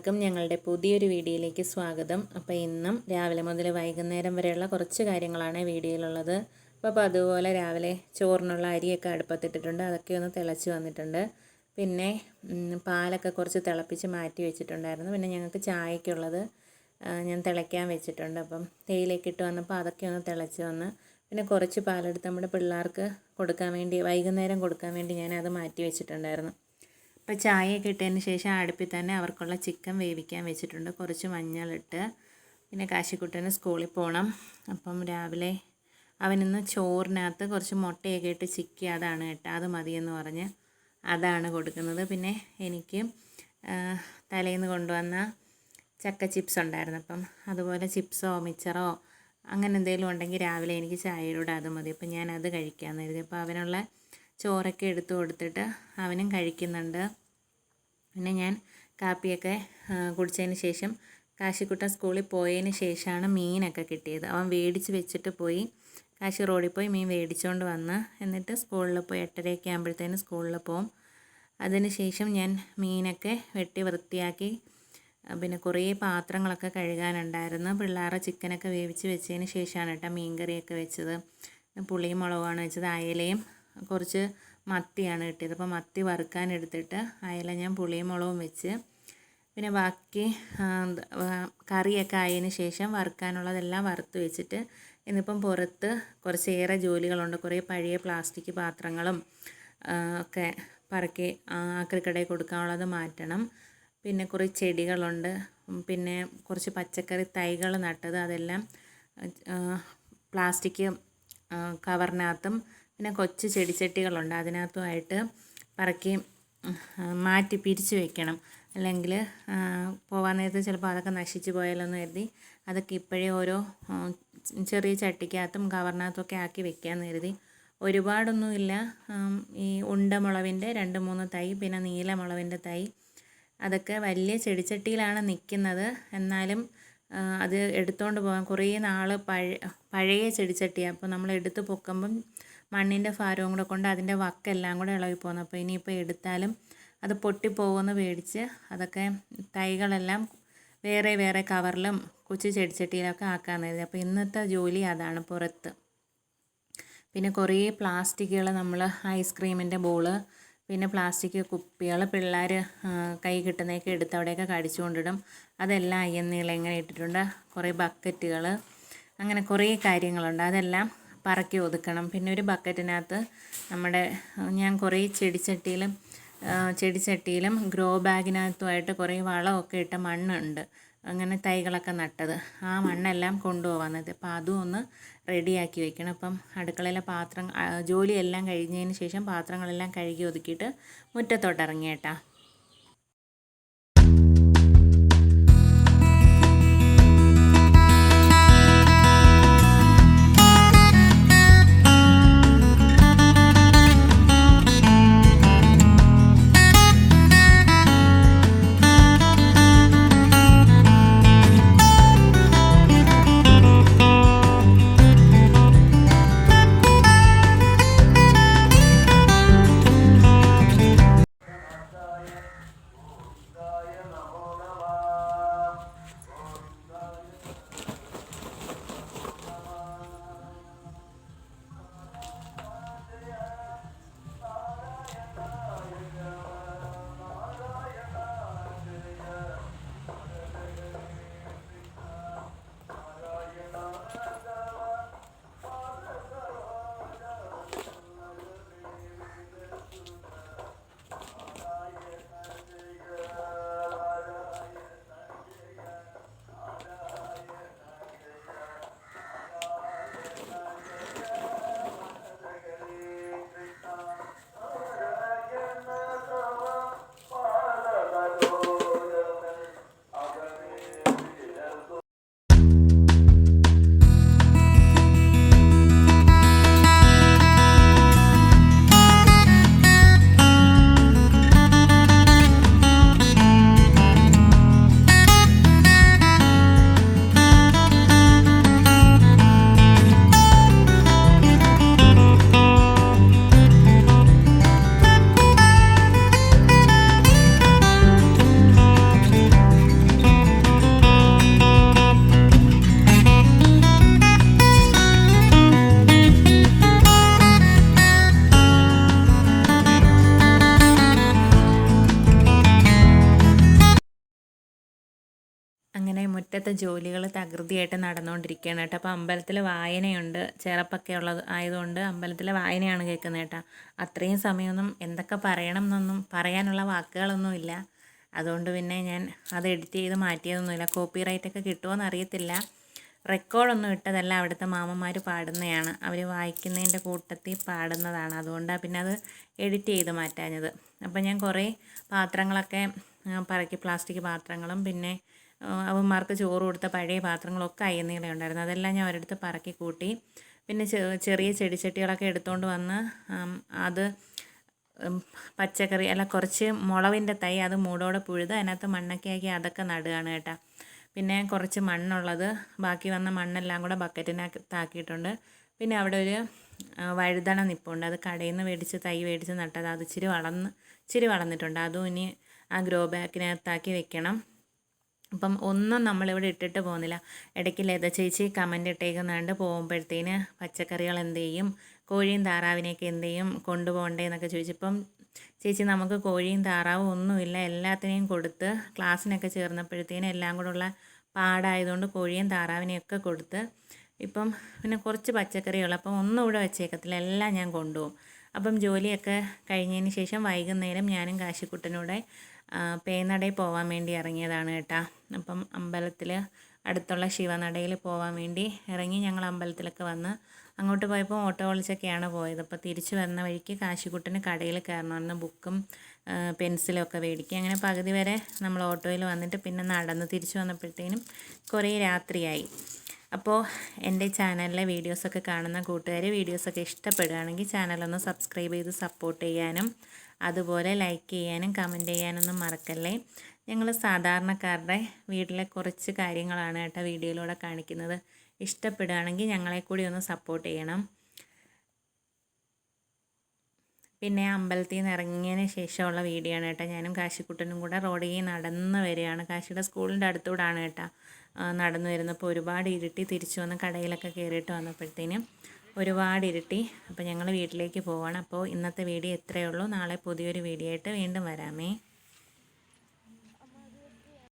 എല്ലാവർക്കും ഞങ്ങളുടെ പുതിയൊരു വീഡിയോയിലേക്ക് സ്വാഗതം. അപ്പോൾ ഇന്നും രാവിലെ മുതൽ വൈകുന്നേരം വരെയുള്ള കുറച്ച് കാര്യങ്ങളാണ് വീഡിയോയിലുള്ളത്. അപ്പോൾ അതുപോലെ രാവിലെ ചോറിനുള്ള അരിയൊക്കെ അടുപ്പത്തിട്ടിട്ടുണ്ട്, അതൊക്കെ ഒന്ന് തിളച്ച് വന്നിട്ടുണ്ട്. പിന്നെ പാലൊക്കെ കുറച്ച് തിളപ്പിച്ച് മാറ്റി വെച്ചിട്ടുണ്ടായിരുന്നു. പിന്നെ ഞങ്ങൾക്ക് ചായക്കുള്ളത് ഞാൻ തിളയ്ക്കാൻ വെച്ചിട്ടുണ്ട്. അപ്പം തേയിലേക്ക് ഇട്ട് വന്നപ്പോൾ അതൊക്കെ ഒന്ന് തിളച്ച് വന്ന് പിന്നെ കുറച്ച് പാലെടുത്ത് നമ്മുടെ പിള്ളേർക്ക് കൊടുക്കാൻ വേണ്ടി വൈകുന്നേരം കൊടുക്കാൻ വേണ്ടി ഞാൻ അത് മാറ്റി വെച്ചിട്ടുണ്ടായിരുന്നു. അപ്പോൾ ചായയൊക്കെ ഇട്ടതിന് ശേഷം അടുപ്പിൽ തന്നെ അവർക്കുള്ള ചിക്കൻ വേവിക്കാൻ വെച്ചിട്ടുണ്ട്. കുറച്ച് മഞ്ഞളിട്ട് പിന്നെ കാശിക്കുട്ടന് സ്കൂളിൽ പോകണം. അപ്പം രാവിലെ അവനിന്ന് ചോറിനകത്ത് കുറച്ച് മുട്ടയൊക്കെ ഇട്ട് ചിക്കി അതാണ് കേട്ടോ, അത് മതിയെന്ന് പറഞ്ഞ് അതാണ് കൊടുക്കുന്നത്. പിന്നെ എനിക്ക് തലേന്ന് കൊണ്ടുവന്ന ചക്ക ചിപ്സ് ഉണ്ടായിരുന്നു. അപ്പം അതുപോലെ ചിപ്സോ മിച്ചറോ അങ്ങനെ എന്തെങ്കിലും ഉണ്ടെങ്കിൽ രാവിലെ എനിക്ക് ചായയിലൂടെ അത് മതി. അപ്പം ഞാൻ അത് കഴിക്കാമെന്ന് കരുതി. അപ്പോൾ അവനുള്ള ചോറൊക്കെ എടുത്ത് കൊടുത്തിട്ട് അവനും കഴിക്കുന്നുണ്ട്. പിന്നെ ഞാൻ കാപ്പിയൊക്കെ കുടിച്ചതിന് ശേഷം കാശിക്കുട്ടൻ സ്കൂളിൽ പോയതിന് ശേഷമാണ് മീനൊക്കെ കിട്ടിയത്. അവൻ മേടിച്ച് വെച്ചിട്ട് പോയി, കാശി റോഡിൽ പോയി മീൻ മേടിച്ചുകൊണ്ട് വന്ന് എന്നിട്ട് സ്കൂളിൽ പോയി 8:30 ആകുമ്പോഴത്തേന് സ്കൂളിൽ പോകും. അതിന് ശേഷം ഞാൻ മീനൊക്കെ വെട്ടി വൃത്തിയാക്കി പിന്നെ കുറേ പാത്രങ്ങളൊക്കെ കഴുകാനുണ്ടായിരുന്നു. പിള്ളേരെ ചിക്കനൊക്കെ വേവിച്ച് വെച്ചതിന് ശേഷമാണ് കേട്ടോ മീൻ കറിയൊക്കെ വെച്ചത്. പുളിയും മുളകുമാണ് വെച്ചത്. അയലയും കുറച്ച് മത്തിയാണ് കിട്ടിയത്. അപ്പോൾ മത്തി വറുക്കാൻ എടുത്തിട്ട് അയല ഞാൻ പുളിയും മുളകും വെച്ച് പിന്നെ ബാക്കി കറിയൊക്കെ ആയതിന് ശേഷം വറുക്കാനുള്ളതെല്ലാം വറുത്ത് വെച്ചിട്ട് ഇന്നിപ്പം പുറത്ത് കുറച്ചേറെ ജോലികളുണ്ട്. കുറേ പഴയ പ്ലാസ്റ്റിക് പാത്രങ്ങളും ഒക്കെ പറക്കി ആക്രിക്കടയിൽ കൊടുക്കാനുള്ളത് മാറ്റണം. പിന്നെ കുറേ ചെടികളുണ്ട്. പിന്നെ കുറച്ച് പച്ചക്കറി തൈകൾ നട്ടത് അതെല്ലാം പ്ലാസ്റ്റിക് കവറിനകത്തും പിന്നെ കൊച്ചു ചെടിച്ചട്ടികളുണ്ട് അതിനകത്തുമായിട്ട് പറക്കി മാറ്റി പിരിച്ച് വെക്കണം. അല്ലെങ്കിൽ പോകാൻ നേരത്ത് ചിലപ്പോൾ അതൊക്കെ നശിച്ച് പോയാലോന്ന് കരുതി അതൊക്കെ ഇപ്പോഴേ ഓരോ ചെറിയ ചട്ടിക്കകത്തും കവറിനകത്തൊക്കെ ആക്കി വെക്കാമെന്ന് കരുതി. ഒരുപാടൊന്നുമില്ല. ഈ ഉണ്ടമുളവിൻ്റെ 2-3 തൈ, പിന്നെ നീലമുളവിൻ്റെ തൈ, അതൊക്കെ വലിയ ചെടിച്ചട്ടിയിലാണ് നിൽക്കുന്നത്. എന്നാലും അത് എടുത്തുകൊണ്ട് പോകാൻ കുറേ നാൾ പഴയ ചെടിച്ചട്ടിയാണ്. അപ്പോൾ നമ്മൾ എടുത്ത് പൊക്കുമ്പം മണ്ണിൻ്റെ ഭാരവും കൂടെ കൊണ്ട് അതിൻ്റെ വക്കെല്ലാം കൂടെ ഇളകി പോകുന്നു. അപ്പോൾ ഇനിയിപ്പോൾ എടുത്താലും അത് പൊട്ടിപ്പോകുമെന്ന് പേടിച്ച് അതൊക്കെ തൈകളെല്ലാം വേറെ വേറെ കവറിലും കൊച്ചു ചെടിച്ചട്ടിയിലൊക്കെ ആക്കാമെന്ന് കരുതി. അപ്പോൾ ഇന്നത്തെ ജോലി അതാണ് പുറത്ത്. പിന്നെ കുറേ പ്ലാസ്റ്റിക്കുകൾ, നമ്മൾ ഐസ്ക്രീമിൻ്റെ ബോള്, പിന്നെ പ്ലാസ്റ്റിക് കുപ്പികൾ പിള്ളേർ കൈ കിട്ടുന്നതൊക്കെ എടുത്ത് അവിടെയൊക്കെ കടിച്ചുകൊണ്ടിടും. അതെല്ലാം അയ്യന്നീളം ഇങ്ങനെ ഇട്ടിട്ടുണ്ട്. കുറേ ബക്കറ്റുകൾ, അങ്ങനെ കുറേ കാര്യങ്ങളുണ്ട്. അതെല്ലാം പറക്കി ഒതുക്കണം. പിന്നെ ഒരു ബക്കറ്റിനകത്ത് ഞാൻ കുറേ ചെടിച്ചട്ടിയിലും ഗ്രോ ബാഗിനകത്തുമായിട്ട് കുറേ വളമൊക്കെ ഇട്ട മണ്ണുണ്ട്. അങ്ങനെ തൈകളൊക്കെ നട്ടത്, ആ മണ്ണെല്ലാം കൊണ്ടുപോകാന്നത്. അപ്പോൾ അതും ഒന്ന് റെഡിയാക്കി വെക്കണം. അപ്പം അടുക്കളയിലെ ജോലിയെല്ലാം കഴിഞ്ഞതിന് ശേഷം പാത്രങ്ങളെല്ലാം കഴുകി ഒതുക്കിയിട്ട് മുറ്റത്തോട്ട് ഇറങ്ങിയേട്ടാ. അങ്ങനെ മുറ്റത്തെ ജോലികൾ തകൃതിയായിട്ട് നടന്നുകൊണ്ടിരിക്കുകയാണ് കേട്ടോ. അപ്പോൾ അമ്പലത്തിൽ വായനയുണ്ട്, ചെറപ്പൊക്കെ ഉള്ളത് ആയതുകൊണ്ട് അമ്പലത്തിലെ വായനയാണ് കേൾക്കുന്നത് കേട്ടോ. അത്രയും സമയമൊന്നും എന്തൊക്കെ പറയണം എന്നൊന്നും പറയാനുള്ള വാക്കുകളൊന്നും ഇല്ല. അതുകൊണ്ട് പിന്നെ ഞാൻ അത് എഡിറ്റ് ചെയ്ത് മാറ്റിയതൊന്നുമില്ല. കോപ്പിറൈറ്റൊക്കെ കിട്ടുമോയെന്ന് അറിയത്തില്ല. റെക്കോർഡൊന്നും ഇട്ടതല്ല, അവിടുത്തെ മാമന്മാർ പാടുന്നതാണ്, അവർ വായിക്കുന്നതിൻ്റെ കൂട്ടത്തിൽ പാടുന്നതാണ്. അതുകൊണ്ടാണ് പിന്നെ അത് എഡിറ്റ് ചെയ്ത് മാറ്റാഞ്ഞത്. അപ്പോൾ ഞാൻ കുറേ പാത്രങ്ങളൊക്കെ പറക്കി, പ്ലാസ്റ്റിക് പാത്രങ്ങളും പിന്നെ അവന്മാർക്ക് ചോറ് കൊടുത്ത പഴയ പാത്രങ്ങളൊക്കെ അയ്യന്നീളെ ഉണ്ടായിരുന്നു. അതെല്ലാം ഞാൻ ഒരിടത്ത് പറക്കി കൂട്ടി. പിന്നെ ചെറിയ ചെടിച്ചട്ടികളൊക്കെ എടുത്തുകൊണ്ട് വന്ന് അത് പച്ചക്കറി അല്ല കുറച്ച് മുളവിൻ്റെ തൈ അത് മൂടോടെ പുഴുത് അതിനകത്ത് മണ്ണൊക്കെ ആക്കി അതൊക്കെ നടുകയാണ് കേട്ടോ. പിന്നെ കുറച്ച് മണ്ണുള്ളത് ബാക്കി വന്ന മണ്ണെല്ലാം കൂടെ ബക്കറ്റിനകത്താക്കിയിട്ടുണ്ട്. പിന്നെ അവിടെ ഒരു വഴുതന നിൽപ്പുണ്ട്, അത് കടയിൽ നിന്ന് മേടിച്ച് തൈ മേടിച്ച് നട്ടത്. അത് ഇച്ചിരി വളർന്നിട്ടുണ്ട്. അതും ഇനി ആ ഗ്രോ ബാക്കിനകത്താക്കി വെക്കണം. അപ്പം ഒന്നും നമ്മളിവിടെ ഇട്ടിട്ട് പോകുന്നില്ല. ഇടയ്ക്ക് ലത ചേച്ചി കമൻ്റ് ഇട്ടേക്കുന്നുണ്ട്, പോകുമ്പോഴത്തേന് പച്ചക്കറികൾ എന്ത് ചെയ്യും, കോഴിയും താറാവിനെയൊക്കെ എന്ത് ചെയ്യും, കൊണ്ടുപോകണ്ടേ എന്നൊക്കെ ചോദിച്ചപ്പം ചേച്ചി നമുക്ക് കോഴിയും താറാവും ഒന്നുമില്ല, എല്ലാത്തിനെയും കൊടുത്ത് ക്ലാസ്സിനൊക്കെ ചേർന്നപ്പോഴത്തേനും എല്ലാം കൂടെ ഉള്ള പാടായതുകൊണ്ട് കോഴിയും താറാവിനെയൊക്കെ കൊടുത്ത് ഇപ്പം പിന്നെ കുറച്ച് പച്ചക്കറികൾ, അപ്പം ഒന്നും ഇവിടെ വെച്ചേക്കത്തില്ല, എല്ലാം ഞാൻ കൊണ്ടുപോകും. അപ്പം ജോലിയൊക്കെ കഴിഞ്ഞതിന് ശേഷം വൈകുന്നേരം ഞാനും കാശിക്കുട്ടനൂടെ പേനടയിൽ പോകാൻ വേണ്ടി ഇറങ്ങിയതാണ് കേട്ടോ. അപ്പം അമ്പലത്തിൽ അടുത്തുള്ള ശിവനടയിൽ പോകാൻ വേണ്ടി ഇറങ്ങി. ഞങ്ങൾ അമ്പലത്തിലൊക്കെ വന്ന് അങ്ങോട്ട് പോയപ്പോൾ ഓട്ടോ വിളിച്ചൊക്കെയാണ് പോയത്. അപ്പോൾ തിരിച്ച് വന്ന വഴിക്ക് കാശിക്കുട്ടന് കടയിൽ കയറണമെന്ന് ബുക്കും പെൻസിലും ഒക്കെ മേടിക്കുക. അങ്ങനെ പകുതി വരെ നമ്മൾ ഓട്ടോയിൽ വന്നിട്ട് പിന്നെ നടന്ന് തിരിച്ച് വന്നപ്പോഴത്തേനും കുറേ രാത്രിയായി. അപ്പോൾ എൻ്റെ ചാനലിലെ വീഡിയോസൊക്കെ കാണുന്ന കൂട്ടുകാർ വീഡിയോസൊക്കെ ഇഷ്ടപ്പെടുകയാണെങ്കിൽ ചാനലൊന്ന് സബ്സ്ക്രൈബ് ചെയ്ത് സപ്പോർട്ട് ചെയ്യാനും അതുപോലെ ലൈക്ക് ചെയ്യാനും കമൻറ്റ് ചെയ്യാനൊന്നും മറക്കല്ലേ. ഞങ്ങൾ സാധാരണക്കാരുടെ വീട്ടിലെ കുറച്ച് കാര്യങ്ങളാണ് കേട്ടോ വീഡിയോയിലൂടെ കാണിക്കുന്നത്. ഇഷ്ടപ്പെടുകയാണെങ്കിൽ ഞങ്ങളെ കൂടി ഒന്ന് സപ്പോർട്ട് ചെയ്യണം. പിന്നെ അമ്പലത്തിൽ നിന്ന് ഇറങ്ങിയതിന് ശേഷമുള്ള വീഡിയോ ആണ് കേട്ടോ. ഞാനും കാശിക്കുട്ടനും കൂടെ റോഡിൽ നടന്ന് വരികയാണ്. കാശിയുടെ സ്കൂളിൻ്റെ അടുത്തൂടാണ് കേട്ടോ നടന്നു വരുന്നപ്പോൾ ഒരുപാട് ഇരുട്ടി. തിരിച്ചു വന്ന് കടയിലൊക്കെ കയറിയിട്ട് വന്നപ്പോഴത്തേനും ഒരുപാട് ഇരുട്ടി. അപ്പോൾ ഞങ്ങൾ വീട്ടിലേക്ക് പോവാണ്. അപ്പോൾ ഇന്നത്തെ വീഡിയോ ഇത്രയേ ഉള്ളൂ. നാളെ പുതിയൊരു വീഡിയോ ആയിട്ട് വീണ്ടും വരാമേ.